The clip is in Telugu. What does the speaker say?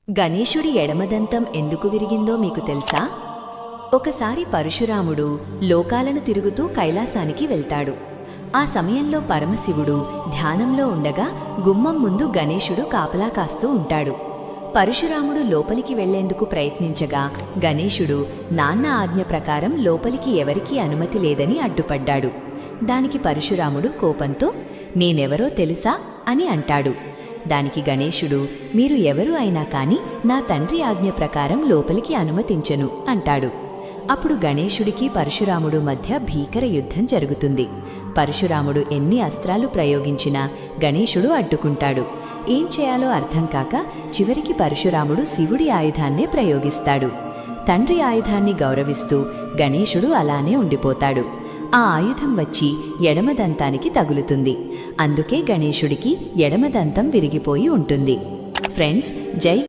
గణేశుడి ఎడమదంతం ఎందుకు విరిగిందో మీకు తెలుసా? ఒకసారి పరశురాముడు లోకాలను తిరుగుతూ కైలాసానికి వెళ్తాడు. ఆ సమయంలో పరమశివుడు ధ్యానంలో ఉండగా గుమ్మం ముందు గణేశుడు కాపలా కాస్తూ ఉంటాడు. పరశురాముడు లోపలికి వెళ్లేందుకు ప్రయత్నించగా గణేశుడు నాన్న ఆజ్ఞ ప్రకారం లోపలికి ఎవరికీ అనుమతి లేదని అడ్డుపడ్డాడు. దానికి పరశురాముడు కోపంతో నేనెవరో తెలుసా అని అంటాడు. దానికి గణేశుడు మీరు ఎవరు అయినా కాని నా తండ్రి ఆజ్ఞ ప్రకారం లోపలికి అనుమతించను అంటాడు. అప్పుడు గణేశుడికి పరశురాముడు మధ్య భీకర యుద్ధం జరుగుతుంది. పరశురాముడు ఎన్ని అస్త్రాలు ప్రయోగించినా గణేశుడు అడ్డుకుంటాడు. ఏం చేయాలో అర్థం కాక చివరికి పరశురాముడు శివుడి ఆయుధాన్నే ప్రయోగిస్తాడు. తండ్రి ఆయుధాన్ని గౌరవిస్తూ గణేశుడు అలానే ఉండిపోతాడు. ఆ ఆయుధం వచ్చి ఎడమదంతానికి తగులుతుంది. అందుకే గణేశుడికి ఎడమదంతం విరిగిపోయి ఉంటుంది. ఫ్రెండ్స్, జై